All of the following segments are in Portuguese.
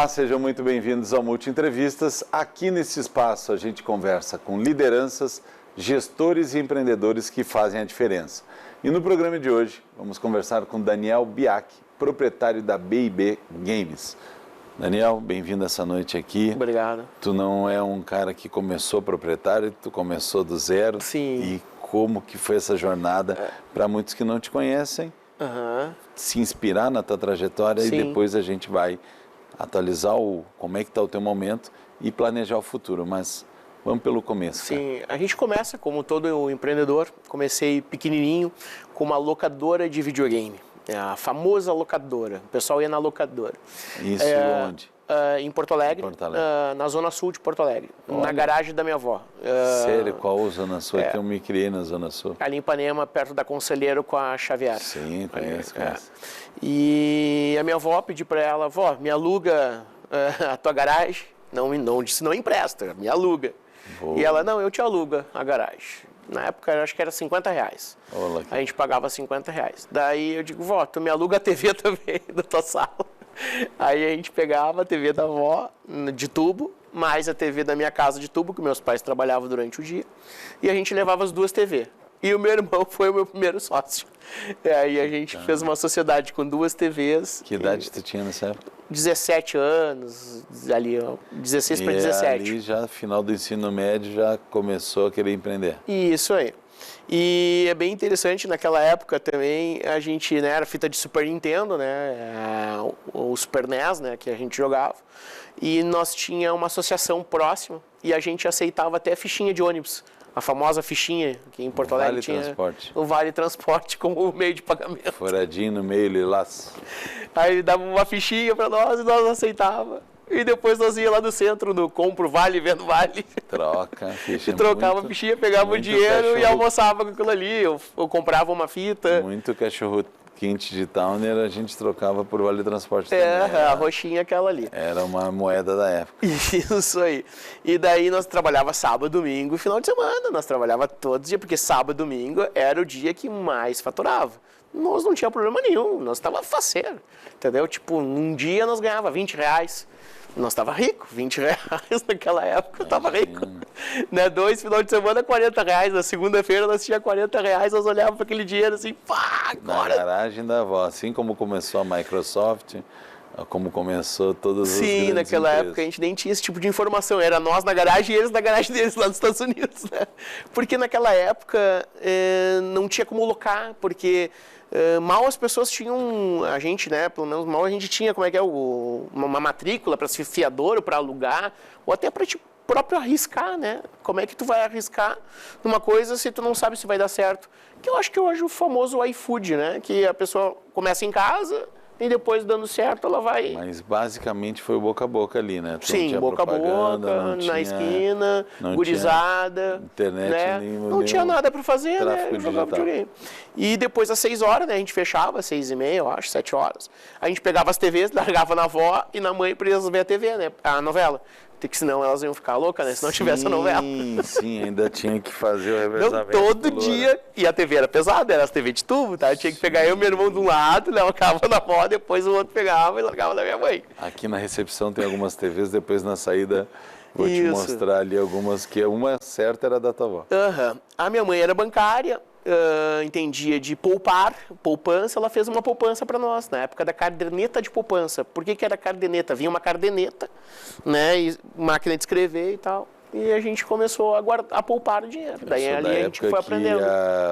Olá, sejam muito bem-vindos ao Multi Entrevistas. Aqui nesse espaço a gente conversa com lideranças, gestores e empreendedores que fazem a diferença. E no programa de hoje vamos conversar com Daniel Biak, proprietário da B&B Games. Daniel, bem-vindo essa noite aqui. Obrigado. Tu não é um cara que começou proprietário, tu começou do zero. Sim. E como que foi essa jornada para muitos que não te conhecem, se inspirar na tua trajetória. Sim. E depois a gente vai atualizar como é que está o teu momento e planejar o futuro, mas vamos pelo começo. Sim, cara. A gente começa como todo empreendedor, comecei pequenininho com uma locadora de videogame, a famosa locadora, o pessoal ia na locadora. Isso onde? Em Porto Alegre, na zona sul de Porto Alegre, na garagem da minha avó. Sério? Qual zona sul? É que eu me criei na zona sul. Ali em Ipanema, perto da Conselheiro com a Xavier. Sim, conheço. E a minha avó pediu para ela, vó, me aluga a tua garagem. Não disse, não empresta, me aluga. Boa. E ela, não, eu te alugo a garagem. Na época, eu acho que era R$50. Olá, a gente pagava R$50. Daí eu digo, vó, tu me aluga a TV também da tua sala. Aí a gente pegava a TV da avó de tubo, mais a TV da minha casa de tubo, que meus pais trabalhavam durante o dia, e a gente levava as duas TV. E o meu irmão foi o meu primeiro sócio. E aí a gente fez uma sociedade com duas TVs. Que idade tu tinha nessa época? 17 anos, ali, 16 para 17. E ali já, final do ensino médio, já começou a querer empreender. Isso aí. E é bem interessante, naquela época também, a gente, né, era fita de Super Nintendo, né, o Super NES, né, que a gente jogava, e nós tinha uma associação próxima, e a gente aceitava até fichinha de ônibus, a famosa fichinha, que em Porto Alegre tinha o Vale Transporte como meio de pagamento. Furadinho no meio, lilaço. Aí ele dava uma fichinha para nós e nós aceitava. E depois nós ia lá no centro, no Compro Vale, Vendo Vale. Troca, ficha. E trocava a fichinha, pegava o dinheiro e almoçava com aquilo ali. Eu comprava uma fita. Muito cachorro quente de Towner a gente trocava por Vale Transporte também. A roxinha aquela ali. Era uma moeda da época. Isso aí. E daí nós trabalhava sábado, domingo e final de semana. Nós trabalhava todos os dias, porque sábado, domingo era o dia que mais faturava. Nós não tinha problema nenhum, nós estava faceiro, entendeu? Tipo, num dia nós ganhava R$20. Nós estava rico, R$20 naquela época, eu estava rico. Né? 2 final de semana, R$40. Na segunda-feira nós tínhamos R$40, nós olhávamos para aquele dinheiro assim, pá, agora. Na garagem da avó, assim como começou a Microsoft, como começou todas as grandes Sim, naquela época a gente nem tinha esse tipo de informação. Era nós na garagem e eles na garagem deles, lá nos Estados Unidos. Né? Porque naquela época não tinha como locar, porque mal as pessoas tinham, a gente, né, pelo menos mal a gente tinha, uma matrícula para ser fiador, para alugar, ou até para próprio arriscar, né? Como é que tu vai arriscar numa coisa se tu não sabe se vai dar certo? Que eu acho que hoje o famoso iFood, né? Que a pessoa começa em casa e depois, dando certo, ela vai... Mas basicamente foi boca a boca ali, né? Sim, boca a boca, na esquina, gurizada, internet, né? Não tinha nada para fazer, né? Jogava videogame. E depois, às 6 horas, né? A gente fechava, 6h30, eu acho, 7 horas. A gente pegava as TVs, largava na avó e na mãe para eles ver a TV, né? A novela. Porque senão elas iam ficar loucas, né? Se não tivesse a novela. Sim, ainda tinha que fazer o revezamento. Não, todo dia. E a TV era pesada, era as TV de tubo, tá? Eu tinha que pegar eu e meu irmão de um lado, levava na avó, depois o outro pegava e largava da minha mãe. Aqui na recepção tem algumas TVs, depois na saída vou te mostrar ali algumas, que uma certa era da tua avó. A minha mãe era bancária, entendia de poupança, ela fez uma poupança para nós, na época da caderneta de poupança. Por que era caderneta? Vinha uma caderneta, né, e máquina de escrever e tal, e a gente começou a poupar o dinheiro. Daí ali a gente foi aprendendo.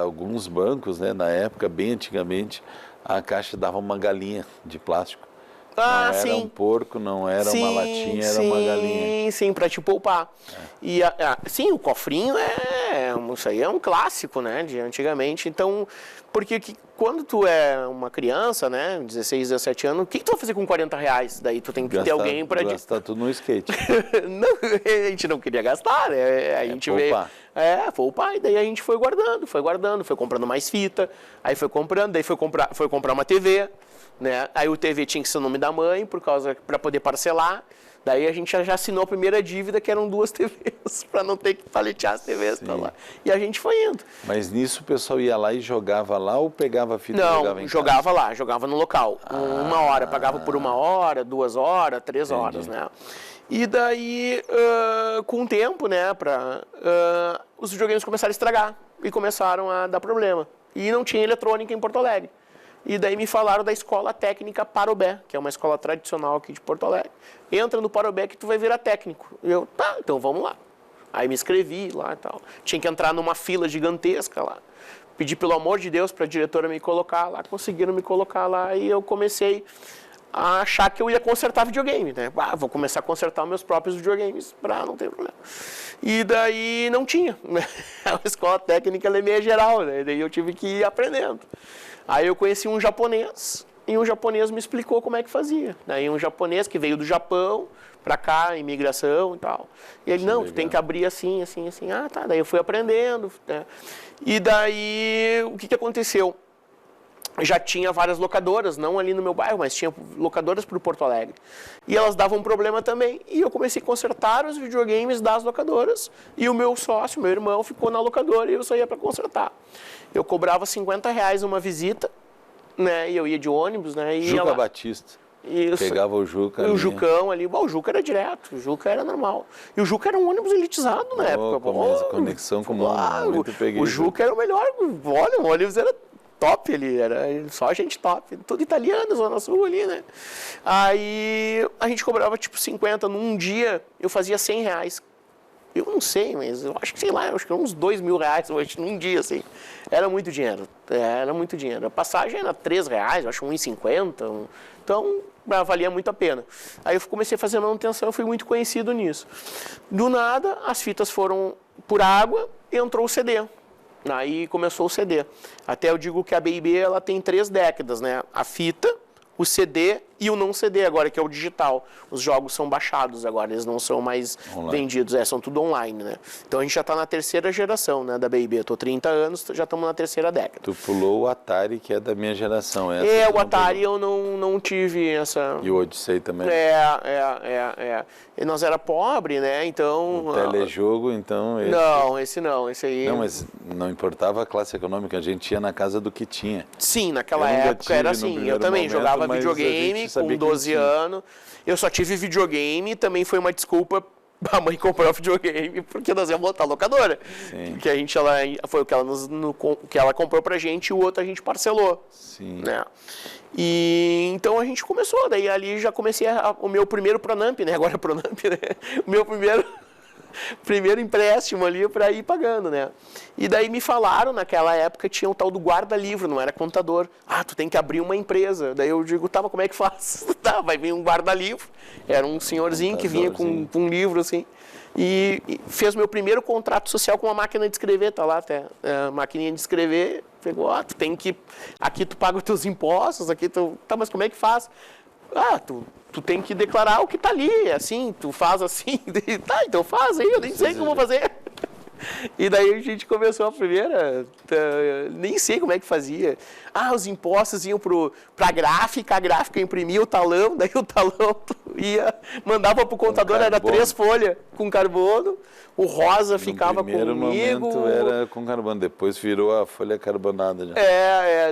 Alguns bancos, né, na época, bem antigamente, a caixa dava uma galinha de plástico. Não era um porco, não era uma latinha, era uma galinha. Sim, para te poupar. E sim, o cofrinho isso aí é um clássico, né, de antigamente. Então, porque quando tu é uma criança, né, 16, 17 anos, o que tu vai fazer com R$40? Daí tu tem que ter alguém para... Gastar tudo no skate. Não, a gente não queria gastar, né, a gente poupar. Poupar, e daí a gente foi guardando, foi comprando mais fita, aí foi comprando, daí foi comprar uma TV, né? Aí o TV tinha que ser o nome da mãe, para poder parcelar, Daí a gente já assinou a primeira dívida, que eram 2 TVs, para não ter que paletear as TVs pra lá. E a gente foi indo. Mas nisso o pessoal ia lá e jogava lá ou pegava a fita e jogava em jogava casa? lá, jogava no local. 1 hora, pagava por 1 hora, 2 horas, 3 horas, né? E daí, com o tempo, né, os videogames começaram a estragar e começaram a dar problema. E não tinha eletrônica em Porto Alegre. E daí me falaram da Escola Técnica Parobé, que é uma escola tradicional aqui de Porto Alegre. Entra no Parobé que tu vai virar técnico. E eu, tá, então vamos lá. Aí me inscrevi lá e tal. Tinha que entrar numa fila gigantesca lá. Pedi pelo amor de Deus para a diretora me colocar lá. Conseguiram me colocar lá e eu comecei a achar que eu ia consertar videogame, né? Vou começar a consertar meus próprios videogames para não ter problema. E daí não tinha. A escola técnica ela é meio geral, né? Daí eu tive que ir aprendendo. Aí eu conheci um japonês e um japonês me explicou como é que fazia. Daí um japonês que veio do Japão para cá, imigração e tal. E ele, não, tu tem que abrir assim, assim, assim. Ah, tá. Daí eu fui aprendendo, né? E daí o que aconteceu? Já tinha várias locadoras, não ali no meu bairro, mas tinha locadoras para o Porto Alegre. E elas davam problema também. E eu comecei a consertar os videogames das locadoras. E o meu sócio, meu irmão, ficou na locadora e eu só ia para consertar. Eu cobrava R$50 uma visita, né? E eu ia de ônibus, né? E Juca Batista. Isso. Pegava o Juca ali. O Jucão ali. Bom, o Juca era direto, o Juca era normal. E o Juca era um ônibus elitizado na época. Conexão com o muito peguei. O Juca era o melhor. Olha, o ônibus era top ali, era só gente top, tudo italiano, Zona Sul ali, né? Aí a gente cobrava tipo 50, num dia eu fazia R$100. Eu não sei, mas eu acho que, sei lá, eu acho que uns R$2.000 hoje, num dia, assim. Era muito dinheiro, era muito dinheiro. A passagem era R$3, eu acho, R$1,50, então valia muito a pena. Aí eu comecei a fazer manutenção, eu fui muito conhecido nisso. Do nada, as fitas foram por água e entrou o CD. Aí começou o CD. Até eu digo que a B&B ela tem 3 décadas, né? A fita, o CD e o não CD agora, que é o digital. Os jogos são baixados agora, eles não são mais vendidos, são tudo online, né? Então a gente já está na 3ª geração, né, da B&B. Eu tô 30 anos, já estamos na 3ª década. Tu pulou o Atari, que é da minha geração. O Atari eu não tive essa... E o Odyssey também. E nós era pobre, né, então... O telejogo, então... Não, esse aí... Não, mas não importava a classe econômica, a gente ia na casa do que tinha. Sim, naquela época era assim. Eu também jogava videogame com 12 anos. Eu só tive videogame, também foi uma desculpa a mãe comprar o videogame, porque nós íamos botar a locadora. Sim. Que foi o que que ela comprou pra gente e o outro a gente parcelou. Sim. Né? E então a gente começou, daí ali já comecei o meu primeiro Pronamp, né? Agora é Pronamp, né? O meu primeiro empréstimo ali para ir pagando, né? E daí me falaram, naquela época tinha o tal do guarda-livro, não era contador. Ah, tu tem que abrir uma empresa. Daí eu digo, tá, mas como é que faz? Tá, vai vir um guarda-livro. Era um senhorzinho que vinha com um livro, assim. E fez meu primeiro contrato social com uma máquina de escrever, tá lá até. A maquininha de escrever, pegou, tu tem que... Aqui tu paga os teus impostos, aqui tu... Tá, mas como é que faz? Tu tem que declarar o que tá ali, assim, tu faz assim, tá, então faz aí, eu nem sei como fazer. E daí a gente começou a primeira, nem sei como é que fazia. Os impostos iam pra gráfica, a gráfica imprimia o talão, daí o talão mandava pro contador, era 3 folhas com carbono, o rosa ficava comigo. No primeiro momento era com carbono, depois virou a folha carbonada já.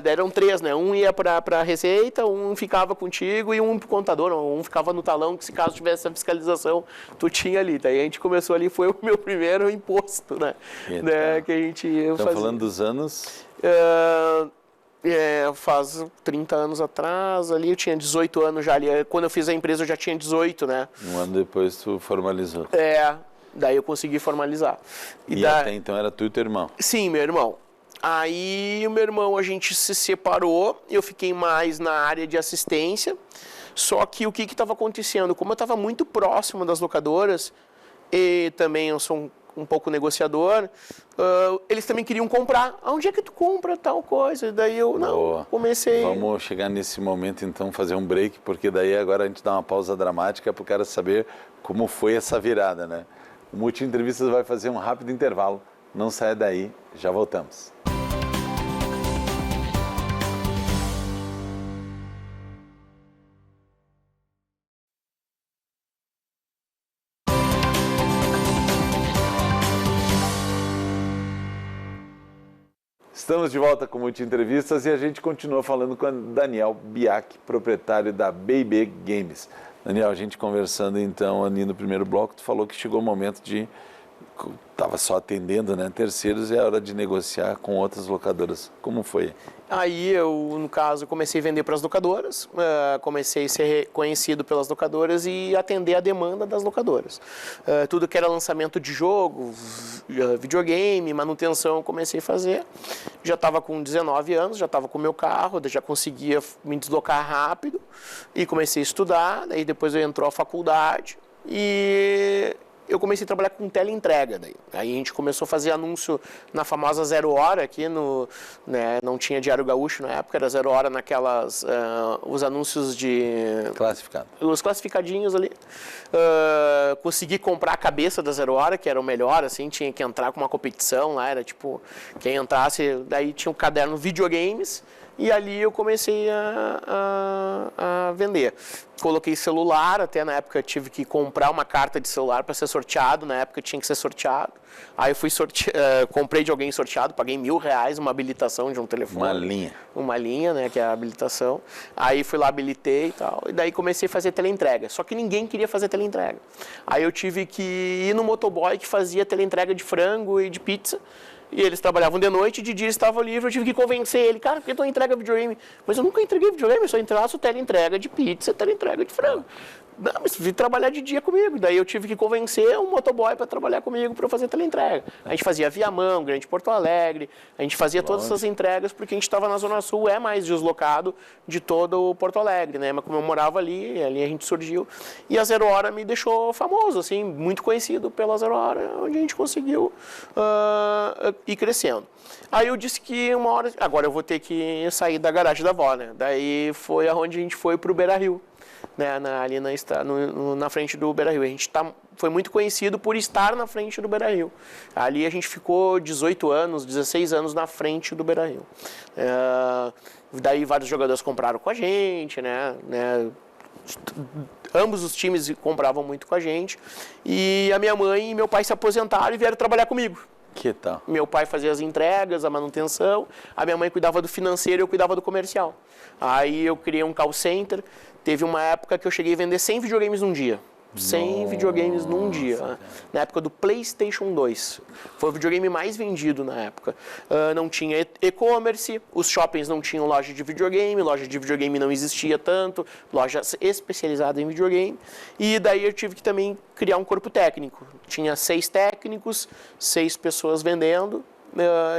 Eram 3, né? Um ia pra receita, um ficava contigo e um pro contador, um ficava no talão, que se caso tivesse a fiscalização, tu tinha ali. Daí a gente começou ali, foi o meu primeiro imposto, né? Que a gente ia fazer. Estamos falando dos anos? Faz 30 anos atrás, ali eu tinha 18 anos já ali. Quando eu fiz a empresa eu já tinha 18, né? Um ano depois tu formalizou. Daí eu consegui formalizar. E até então era tu e teu irmão? Sim, meu irmão. Aí o meu irmão, a gente se separou, eu fiquei mais na área de assistência. Só que o que estava acontecendo? Como eu estava muito próximo das locadoras, e também eu sou um pouco negociador, eles também queriam comprar. Onde é que tu compra tal coisa? Daí eu, comecei... Vamos chegar nesse momento então, fazer um break, porque daí agora a gente dá uma pausa dramática para o cara saber como foi essa virada, né? O Multi Entrevistas vai fazer um rápido intervalo. Não saia daí, já voltamos. Estamos de volta com Multi Entrevistas e a gente continua falando com o Daniel Biak, proprietário da BB Games. Daniel, a gente conversando então ali no primeiro bloco, tu falou que chegou o momento de... Estava só atendendo, né, terceiros, e é hora de negociar com outras locadoras. Como foi? Aí eu, no caso, comecei a vender para as locadoras, comecei a ser reconhecido pelas locadoras e atender a demanda das locadoras. Tudo que era lançamento de jogo, videogame, manutenção, eu comecei a fazer. Já estava com 19 anos, já estava com o meu carro, já conseguia me deslocar rápido e comecei a estudar. Daí depois eu entrou a faculdade e... eu comecei a trabalhar com teleentrega daí. Aí a gente começou a fazer anúncio na famosa Zero Hora aqui no, né, não tinha Diário Gaúcho na época, era Zero Hora naquelas, os anúncios de... Classificado. Os classificadinhos ali. Consegui comprar a cabeça da Zero Hora, que era o melhor, assim, tinha que entrar com uma competição lá, era tipo, quem entrasse, daí tinha um caderno videogames, e ali eu comecei a vender. Coloquei celular, até na época tive que comprar uma carta de celular para ser sorteado, na época tinha que ser sorteado. Aí eu fui comprei de alguém sorteado, paguei R$1.000 uma habilitação de um telefone. Uma linha. Uma linha, né, que é a habilitação. Aí fui lá, habilitei e tal, e daí comecei a fazer teleentrega. Só que ninguém queria fazer teleentrega. Aí eu tive que ir no motoboy que fazia teleentrega de frango e de pizza. E eles trabalhavam de noite, de dia estavam livres, eu tive que convencer ele, cara, por que tu não entrega videogame? Mas eu nunca entreguei videogame, eu só traço teleentrega de pizza, teleentrega de frango. Não, mas vim trabalhar de dia comigo. Daí eu tive que convencer um motoboy para trabalhar comigo para fazer teleentrega. A gente fazia Viamão, Grande Porto Alegre, a gente fazia todas essas entregas porque a gente estava na Zona Sul, é mais deslocado de todo o Porto Alegre, né? Mas como eu morava ali a gente surgiu. E a Zero Hora me deixou famoso, assim, muito conhecido pela Zero Hora, onde a gente conseguiu ir crescendo. Aí eu disse que uma hora, agora eu vou ter que sair da garagem da avó, né? Daí foi aonde a gente foi para o Beira-Rio. Né, ali na frente do Beira-Rio. A gente foi muito conhecido por estar na frente do Beira-Rio. Ali a gente ficou 18 anos, 16 anos na frente do Beira-Rio. Daí vários jogadores compraram com a gente, né, ambos os times compravam muito com a gente. E a minha mãe e meu pai se aposentaram e vieram trabalhar comigo. Que tal? Meu pai fazia as entregas, a manutenção, a minha mãe cuidava do financeiro e eu cuidava do comercial. Aí eu criei um call center. Teve uma época que eu cheguei a vender 100 videogames num dia. 100 videogames num dia. Cara. Na época do PlayStation 2. Foi o videogame mais vendido na época. Não tinha e-commerce, os shoppings não tinham loja de videogame não existia tanto, loja especializada em videogame. E daí eu tive que também criar um corpo técnico. Tinha 6 técnicos, 6 pessoas vendendo.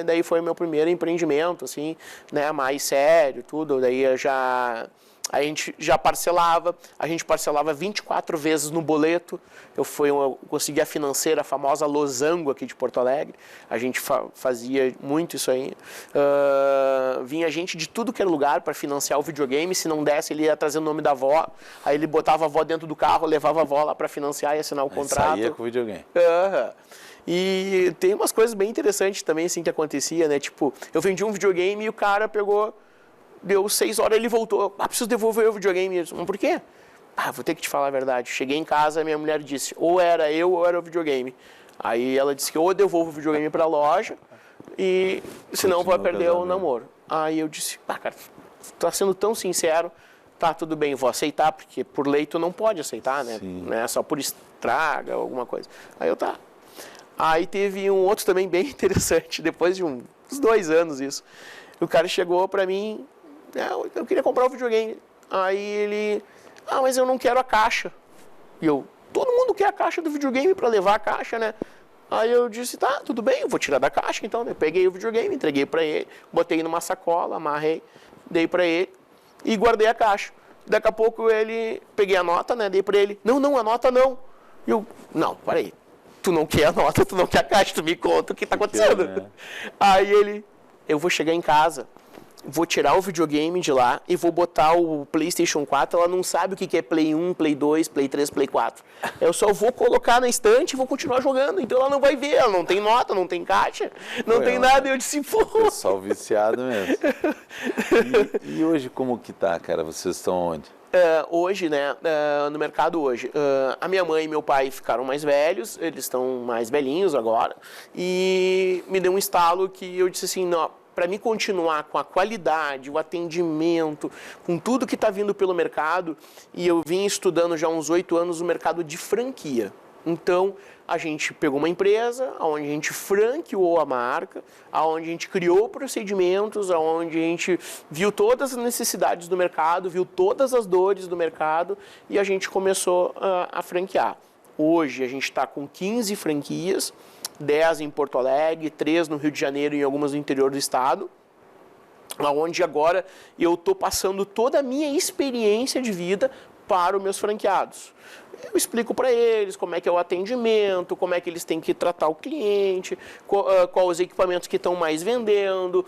Daí foi o meu primeiro empreendimento, assim, né, mais sério, tudo. Daí a gente já parcelava, a gente parcelava 24 vezes no boleto. Eu consegui a financeira, a famosa Losango aqui de Porto Alegre. A gente fazia muito isso aí. Vinha gente de tudo que era lugar para financiar o videogame. Se não desse, ele ia trazer o nome da avó. Aí ele botava a avó dentro do carro, levava a avó lá para financiar e assinar o contrato. Saía com o videogame. E tem umas coisas bem interessantes também assim que acontecia, né? Tipo, eu vendi um videogame e o cara pegou... Deu 6 horas, ele voltou. Preciso devolver o videogame. Eu disse, mas por quê? Vou ter que te falar a verdade. Cheguei em casa, minha mulher disse, ou era eu ou era o videogame. Aí ela disse que ou eu devolvo o videogame para a loja, e senão vai perder o namoro. Aí eu disse, cara, tu tá sendo tão sincero, tá, tudo bem, vou aceitar, porque por lei tu não pode aceitar, né? Né? Só por estraga, alguma coisa. Aí eu, tá. Aí teve um outro também bem interessante, depois de uns 2 anos isso. O cara chegou para mim... eu queria comprar o videogame. Aí ele... mas eu não quero a caixa. E eu... todo mundo quer a caixa do videogame para levar a caixa, né? Aí eu disse, tá, tudo bem, eu vou tirar da caixa, então. Eu peguei o videogame, entreguei para ele, botei numa sacola, amarrei, dei para ele e guardei a caixa. Daqui a pouco peguei a nota, né? Dei para ele. Não, a nota não. E eu... não, peraí. Tu não quer a nota, tu não quer a caixa, tu me conta o que tá acontecendo. Né? Aí ele... eu vou chegar em casa, vou tirar o videogame de lá e vou botar o PlayStation 4. Ela não sabe o que é Play 1, Play 2, Play 3, Play 4. Eu só vou colocar na estante e vou continuar jogando. Então ela não vai ver, ela não tem nota, não tem caixa, não tem nada. E eu disse, pô... pessoal viciado mesmo. E hoje como que tá, cara? Vocês estão onde? Hoje, né, no mercado hoje, a minha mãe e meu pai ficaram mais velhos, eles estão mais velhinhos agora, e me deu um estalo que eu disse assim, não, para mim continuar com a qualidade, o atendimento, com tudo que está vindo pelo mercado, e eu vim estudando já há uns 8 anos o mercado de franquia. Então, a gente pegou uma empresa, onde a gente franqueou a marca, onde a gente criou procedimentos, onde a gente viu todas as necessidades do mercado, viu todas as dores do mercado e a gente começou a franquear. Hoje a gente está com 15 franquias, 10 em Porto Alegre, 3 no Rio de Janeiro e algumas no interior do estado, onde agora eu estou passando toda a minha experiência de vida para os meus franqueados. Eu explico para eles como é que é o atendimento, como é que eles têm que tratar o cliente, quais os equipamentos que estão mais vendendo.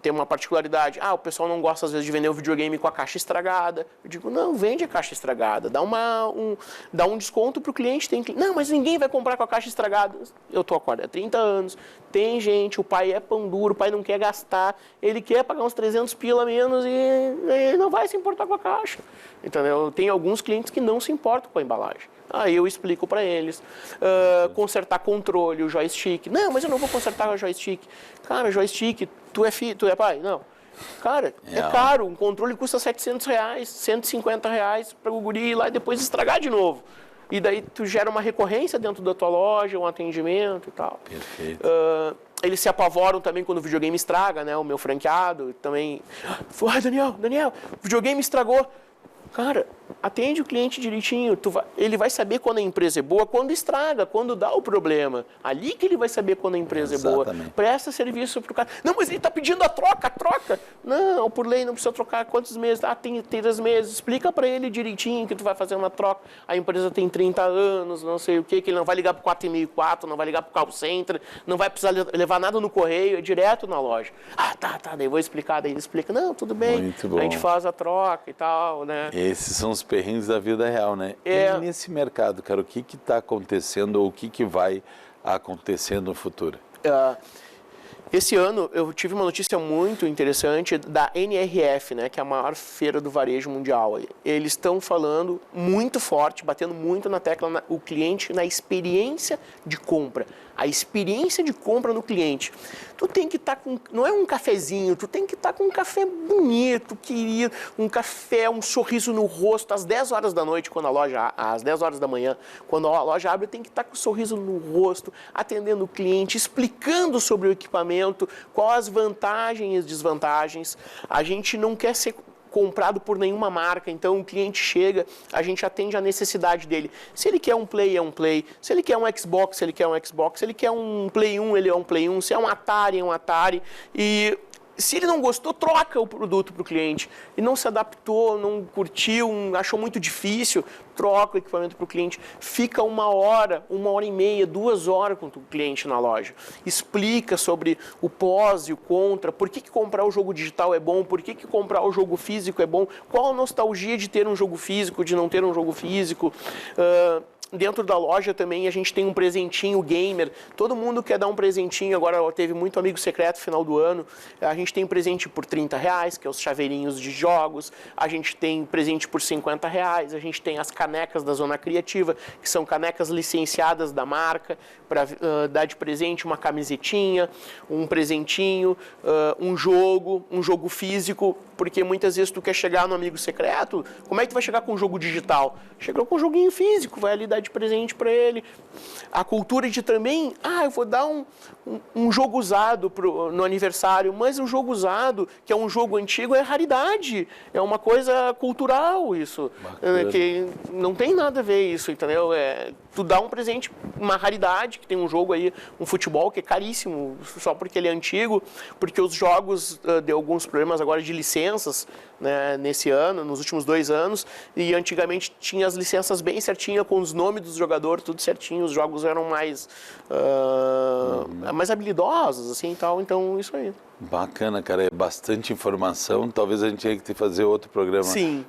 Tem uma particularidade, o pessoal não gosta às vezes de vender o videogame com a caixa estragada. Eu digo, não, vende a caixa estragada, dá um desconto para o cliente. Não, mas ninguém vai comprar com a caixa estragada. Eu estou há 30 anos, tem gente, o pai é pão duro, o pai não quer gastar, ele quer pagar uns 300 pila menos e ele não vai se importar com a caixa. Entendeu? Tem alguns clientes que não se importam com a embalagem. Aí eu explico para eles. Consertar controle, o joystick. Não, mas eu não vou consertar o joystick. Cara, joystick, tu é pai? Não. Cara, é caro. Um controle custa R$700, R$150 para o guri ir lá e depois estragar de novo. E daí tu gera uma recorrência dentro da tua loja, um atendimento e tal. Perfeito. Eles se apavoram também quando o videogame estraga, né? O meu franqueado também. Daniel, o videogame estragou. Cara, atende o cliente direitinho. Ele vai saber quando a empresa é boa, quando estraga, quando dá o problema. Ali que ele vai saber quando a empresa é boa. Presta serviço para o cara. Não, mas ele está pedindo a troca. Não, por lei não precisa trocar. Quantos meses? Tem 3 meses. Explica para ele direitinho que tu vai fazer uma troca. A empresa tem 30 anos, não sei o quê, que ele não vai ligar para o 464, não vai ligar para o call center, não vai precisar levar nada no correio, é direto na loja. Tá, daí eu vou explicar. Daí ele explica, não, tudo bem. Muito bom. A gente faz a troca e tal, né? Esses são os perrengues da vida real, né? E nesse mercado, cara, o que está acontecendo ou o que vai acontecer no futuro? Esse ano eu tive uma notícia muito interessante da NRF, né, que é a maior feira do varejo mundial. Eles estão falando muito forte, batendo muito na tecla o cliente na experiência de compra. A experiência de compra no cliente. Tu tem que estar com, não é um cafezinho, tu tem que estar com um café bonito, querido, um café, um sorriso no rosto, às 10 horas da noite, quando a loja, às 10 horas da manhã, quando a loja abre, tem que estar com um sorriso no rosto, atendendo o cliente, explicando sobre o equipamento, quais as vantagens e as desvantagens. A gente não quer ser comprado por nenhuma marca, então o cliente chega, a gente atende a necessidade dele. Se ele quer um Play, é um Play. Se ele quer um Xbox, ele quer um Xbox. Se ele quer um Play 1, ele é um Play 1. Se é um Atari, é um Atari. E se ele não gostou, troca o produto para o cliente. E não se adaptou, não curtiu, achou muito difícil, troca o equipamento para o cliente. Fica 1 hora, 1h30, 2 horas com o cliente na loja. Explica sobre o pós e o contra, por que comprar o jogo digital é bom, por que comprar o jogo físico é bom, qual a nostalgia de ter um jogo físico, de não ter um jogo físico. Dentro da loja também a gente tem um presentinho gamer. Todo mundo quer dar um presentinho. Agora teve muito amigo secreto no final do ano. A gente tem presente por R$30, que é os chaveirinhos de jogos. A gente tem presente por R$50. A gente tem as canecas da Zona Criativa, que são canecas licenciadas da marca, para dar de presente uma camisetinha, um presentinho, um jogo físico. Porque muitas vezes tu quer chegar no amigo secreto, como é que tu vai chegar com um jogo digital? Chega com um joguinho físico, vai ali dar de presente para ele. A cultura de também, eu vou dar um jogo usado no aniversário, mas um jogo usado, que é um jogo antigo, é raridade. É uma coisa cultural isso. Que não tem nada a ver isso, entendeu? Tu dá um presente, uma raridade, que tem um jogo aí, um futebol, que é caríssimo, só porque ele é antigo, porque os jogos deu alguns problemas agora de licenças, né, nesse ano, nos últimos 2 anos, e antigamente tinha as licenças bem certinhas, com os nomes dos jogadores, tudo certinho, os jogos eram mais habilidosos, assim, e tal, então isso aí. Bacana, cara, é bastante informação, talvez a gente tenha que fazer outro programa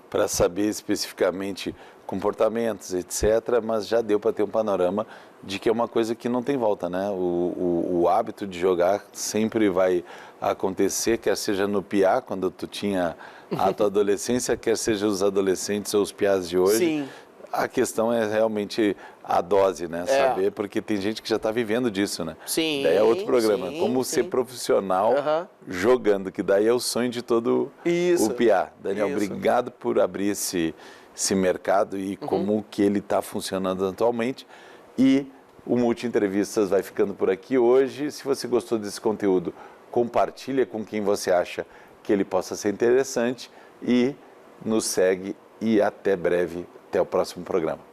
para saber especificamente comportamentos, etc., mas já deu para ter um panorama de que é uma coisa que não tem volta, né? O hábito de jogar sempre vai acontecer, quer seja no piá, quando tu tinha a tua adolescência, quer seja os adolescentes ou os piás de hoje. Sim. A questão é realmente a dose, né? Saber, porque tem gente que já está vivendo disso, né? Sim. Daí é outro programa. Sim, Como sim. ser profissional jogando, que daí é o sonho de todo o PA. Daniel, obrigado por abrir esse mercado e como que ele está funcionando atualmente. E o Multi Entrevistas vai ficando por aqui hoje. Se você gostou desse conteúdo, compartilha com quem você acha que ele possa ser interessante e nos segue e até breve, até o próximo programa.